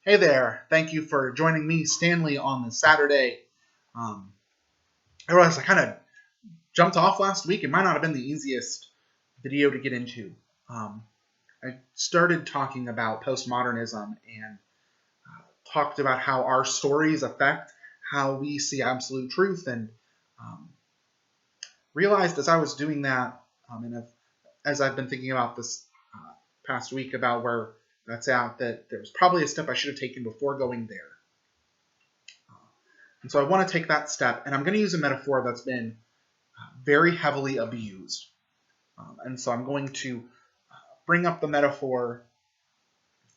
Hey there. Thank you for joining me, Stanley, on this Saturday. Um, I realized I kind of jumped off last week. It might not have been the easiest video to get into. Um, I started talking about postmodernism and talked about how our stories affect how we see absolute truth, and um, realized as I was doing that, as I've been thinking about this past week about where that's at, that there was probably a step I should have taken before going there. And so I want to take that step, and I'm going to use a metaphor that's been very heavily abused. And so I'm going to bring up the metaphor,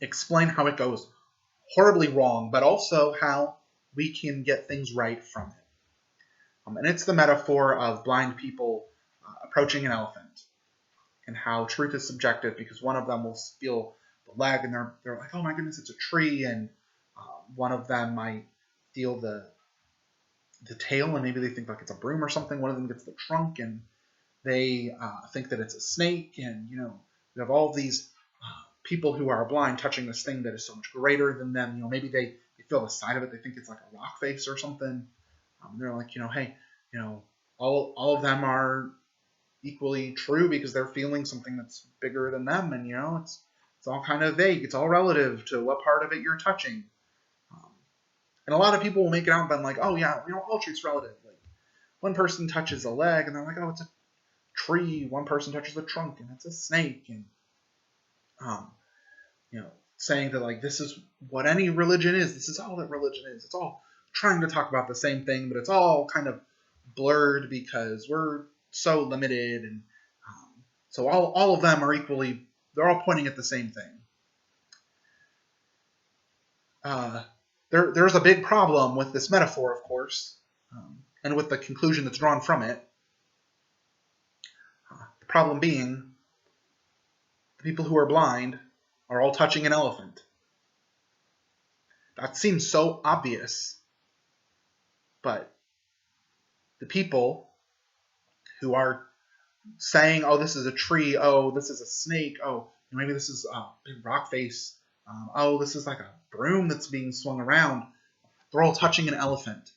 explain how it goes horribly wrong, but also how we can get things right from it. And it's the metaphor of blind people approaching an elephant, and how truth is subjective because one of them will feel the leg and they're like, oh my goodness, it's a tree, and one of them might feel the tail, and maybe they think like it's a broom or something. One of them gets the trunk, and they think that it's a snake. And we have all these people who are blind touching this thing that is so much greater than them. Maybe they feel the side of it, they think it's like a rock face or something. They're like, hey, all of them are equally true because they're feeling something that's bigger than them, and it's all kind of vague. It's all relative to what part of it you're touching. And a lot of people will make it out and like, oh yeah, all truth's relative. Like one person touches a leg and they're like, oh, it's a tree. One person touches the trunk and it's a snake. And um, saying that like this is what any religion is. This is all that religion is. It's all trying to talk about the same thing, but it's all kind of blurred because we're so limited, and so all of them are equally. They're all pointing at the same thing. There's a big problem with this metaphor, of course, and with the conclusion that's drawn from it. The problem being, the people who are blind are all touching an elephant. That seems so obvious, but the people who are saying, oh, this is a tree, oh, this is a snake, oh, maybe this is a big rock face, oh, this is like a broom that's being swung around, they're all touching an elephant.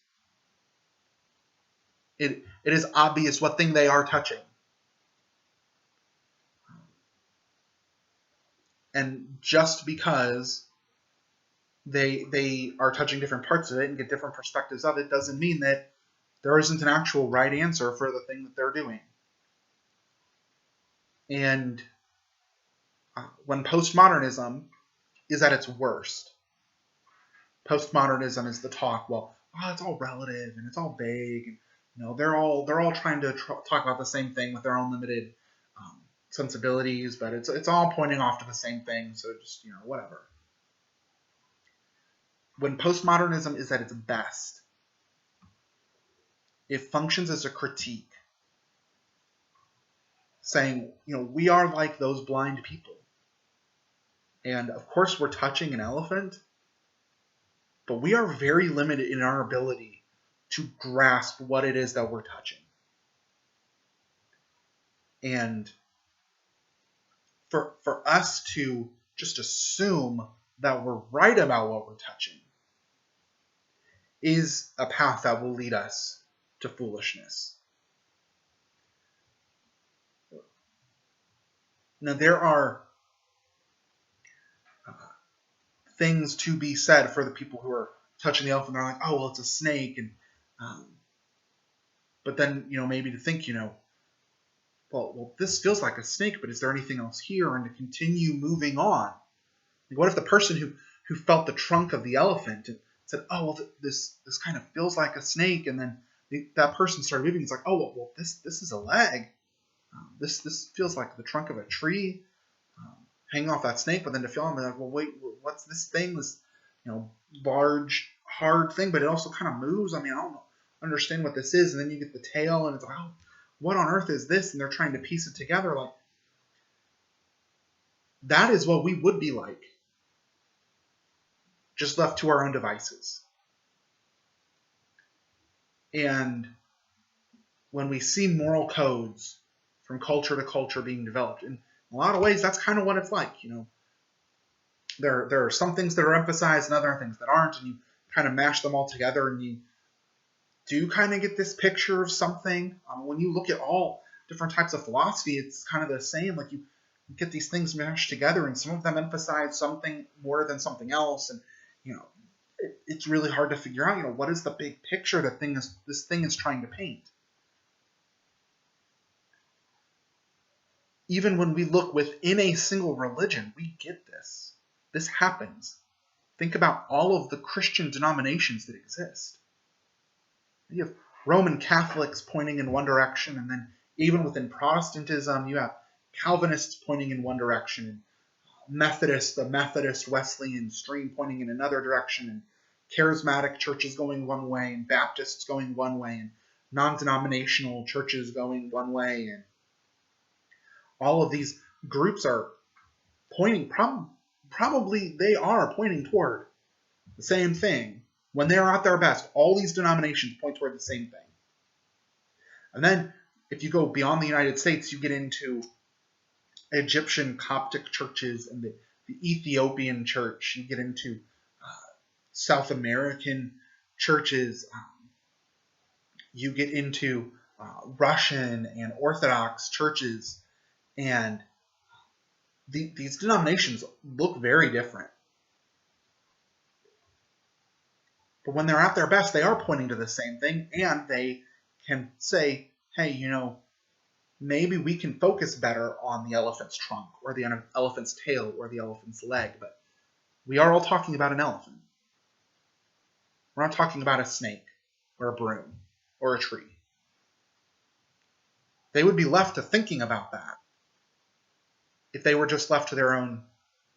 It is obvious what thing they are touching. And just because they are touching different parts of it and get different perspectives of it doesn't mean that there isn't an actual right answer for the thing that they're doing. And when postmodernism is at its worst, postmodernism is the talk, well, it's all relative and it's all vague. And, they're all trying to talk about the same thing with their own limited sensibilities, but it's all pointing off to the same thing. So just whatever. When postmodernism is at its best, it functions as a critique, saying, we are like those blind people. And of course we're touching an elephant, but we are very limited in our ability to grasp what it is that we're touching. And for us to just assume that we're right about what we're touching is a path that will lead us to foolishness. Now, there are things to be said for the people who are touching the elephant. They're like, oh, well, it's a snake. And but then, maybe to think, well, this feels like a snake, but is there anything else here? And to continue moving on. Like, what if the person who felt the trunk of the elephant and said, oh, well, this kind of feels like a snake, and then that person started moving. It's like, oh, well, this is a leg. This feels like the trunk of a tree hanging off that snake, but then to feel them, like, well, wait, what's this thing? This large, hard thing, but it also kind of moves. I mean, I don't understand what this is. And then you get the tail, and it's like, oh, what on earth is this? And they're trying to piece it together. Like, that is what we would be like, just left to our own devices. And when we see moral codes from culture to culture being developed, in a lot of ways, that's kind of what it's like. there are some things that are emphasized and other things that aren't, and you kind of mash them all together, and you do kind of get this picture of something. When you look at all different types of philosophy, it's kind of the same. Like you get these things mashed together, and some of them emphasize something more than something else, and it's really hard to figure out. What is the big picture that this thing is trying to paint? Even when we look within a single religion, we get this. This happens. Think about all of the Christian denominations that exist. You have Roman Catholics pointing in one direction, and then even within Protestantism, you have Calvinists pointing in one direction, and the Methodist Wesleyan stream pointing in another direction, and charismatic churches going one way, and Baptists going one way, and non-denominational churches going one way, and all of these groups are pointing, probably they are pointing toward the same thing. When they're at their best, all these denominations point toward the same thing. And then if you go beyond the United States, you get into Egyptian Coptic churches and the Ethiopian church. You get into South American churches. You get into Russian and Orthodox churches. And these denominations look very different. But when they're at their best, they are pointing to the same thing, and they can say, hey, maybe we can focus better on the elephant's trunk, or the elephant's tail, or the elephant's leg, but we are all talking about an elephant. We're not talking about a snake, or a broom, or a tree. They would be left to thinking about that if they were just left to their own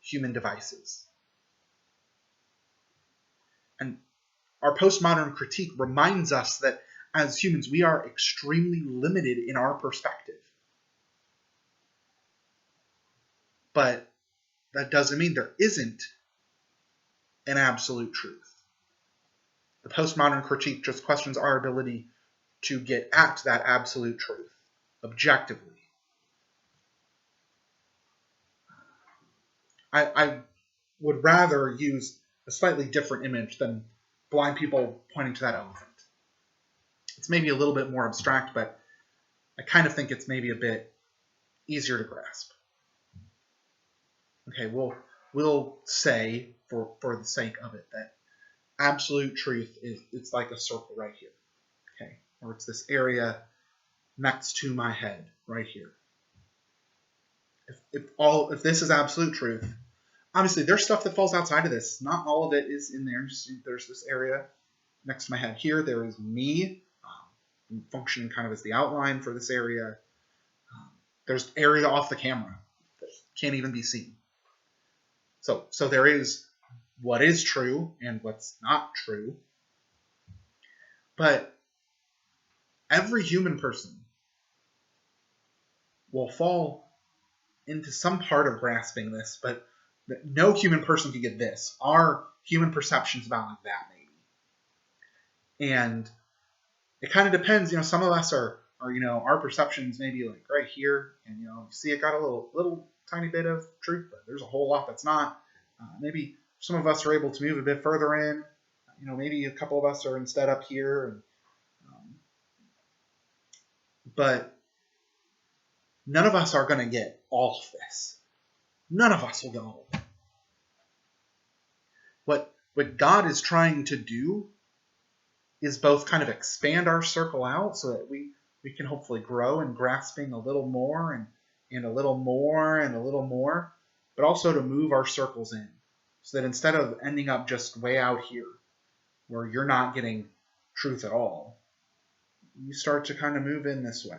human devices. And our postmodern critique reminds us that as humans, we are extremely limited in our perspective. But that doesn't mean there isn't an absolute truth. The postmodern critique just questions our ability to get at that absolute truth objectively. I would rather use a slightly different image than blind people pointing to that elephant. It's maybe a little bit more abstract, but I kind of think it's maybe a bit easier to grasp. Okay, we'll say, for the sake of it, that absolute truth it's like a circle right here. Okay, or it's this area next to my head right here. If this is absolute truth, obviously there's stuff that falls outside of this. Not all of it is in there. There's this area next to my head here. There is me, functioning kind of as the outline for this area. There's area off the camera that can't even be seen. So there is what is true and what's not true. But every human person will fall into some part of grasping this, but no human person can get this. Our human perception's about like that, maybe. And it kind of depends, some of us are our perceptions maybe like right here, and you see it got a little tiny bit of truth, but there's a whole lot that's not. Maybe some of us are able to move a bit further in. Maybe a couple of us are instead up here, and but none of us are going to get all of this. None of us will get all of it. What God is trying to do is both kind of expand our circle out so that we can hopefully grow in grasping a little more and a little more and a little more, but also to move our circles in so that instead of ending up just way out here where you're not getting truth at all, you start to kind of move in this way.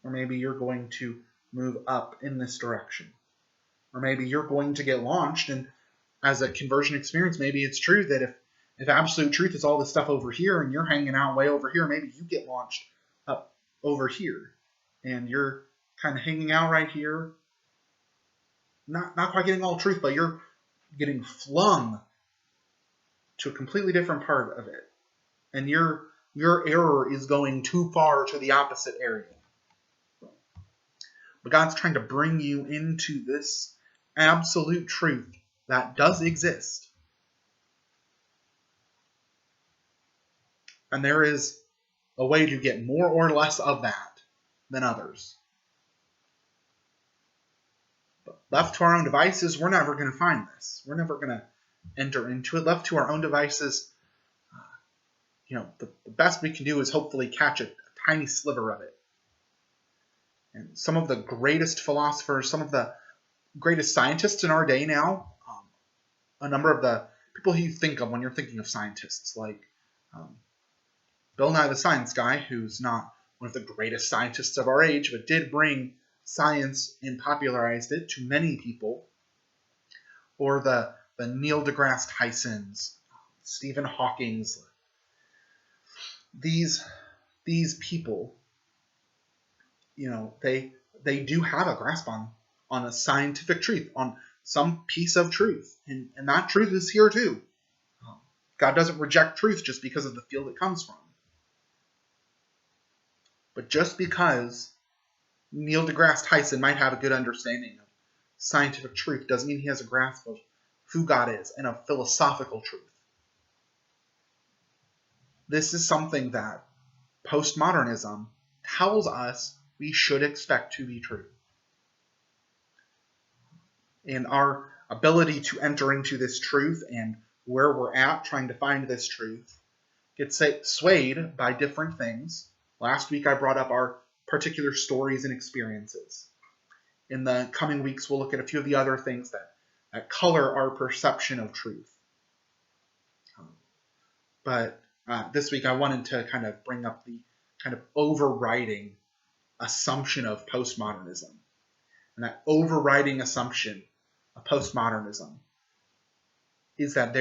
Or maybe you're going to move up in this direction. Or maybe you're going to get launched, and as a conversion experience, maybe it's true that if absolute truth is all this stuff over here and you're hanging out way over here, maybe you get launched up over here and you're kind of hanging out right here. Not quite getting all truth, but you're getting flung to a completely different part of it. And your error is going too far to the opposite area. But God's trying to bring you into this absolute truth that does exist. And there is a way to get more or less of that than others. But left to our own devices, we're never going to find this. We're never going to enter into it. Left to our own devices, the best we can do is hopefully catch a tiny sliver of it. And some of the greatest philosophers, some of the greatest scientists in our day now, a number of the people who you think of when you're thinking of scientists, like Bill Nye the Science Guy, who's not one of the greatest scientists of our age, but did bring science and popularized it to many people, or the Neil deGrasse Tysons, Stephen Hawking's. These people, they do have a grasp on a scientific truth, on some piece of truth, and that truth is here too. God doesn't reject truth just because of the field it comes from. But just because Neil deGrasse Tyson might have a good understanding of scientific truth doesn't mean he has a grasp of who God is and of philosophical truth. This is something that postmodernism tells us we should expect to be true. And our ability to enter into this truth and where we're at trying to find this truth gets swayed by different things. Last week I brought up our particular stories and experiences. In the coming weeks we'll look at a few of the other things that color our perception of truth. But this week I wanted to kind of bring up the kind of overriding assumption of postmodernism. And that overriding assumption of postmodernism is that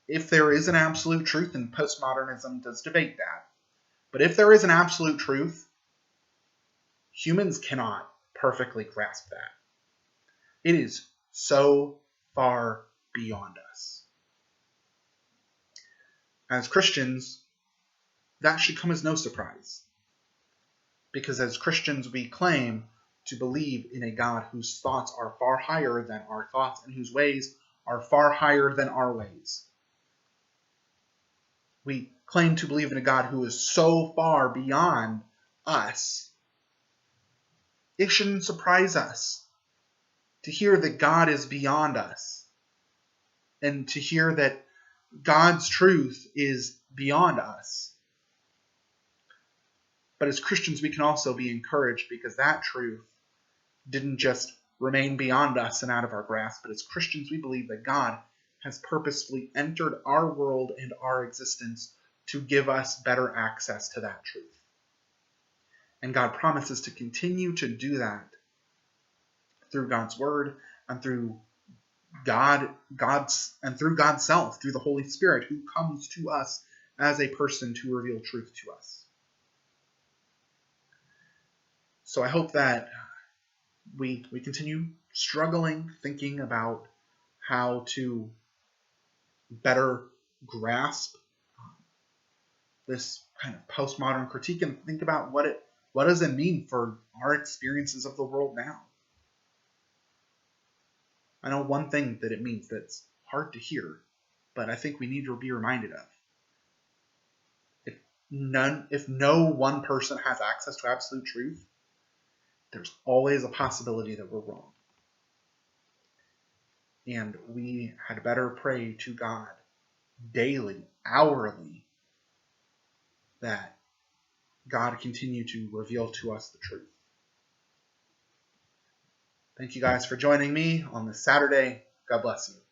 if there is an absolute truth, and postmodernism does debate that, but if there is an absolute truth, humans cannot perfectly grasp that. It is so far beyond us. As Christians, that should come as no surprise. Because as Christians, we claim to believe in a God whose thoughts are far higher than our thoughts and whose ways are far higher than our ways. We claim to believe in a God who is so far beyond us. It shouldn't surprise us to hear that God is beyond us and to hear that God's truth is beyond us. But as Christians, we can also be encouraged because that truth didn't just remain beyond us and out of our grasp, but as Christians, we believe that God has purposefully entered our world and our existence to give us better access to that truth. And God promises to continue to do that through God's word and through God's self, through the Holy Spirit who comes to us as a person to reveal truth to us. So I hope that we continue struggling, thinking about how to better grasp this kind of postmodern critique and think about what does it mean for our experiences of the world now. I know one thing that it means that's hard to hear, but I think we need to be reminded of. If no one person has access to absolute truth, there's always a possibility that we're wrong. And we had better pray to God daily, hourly, that God continue to reveal to us the truth. Thank you guys for joining me on this Saturday. God bless you.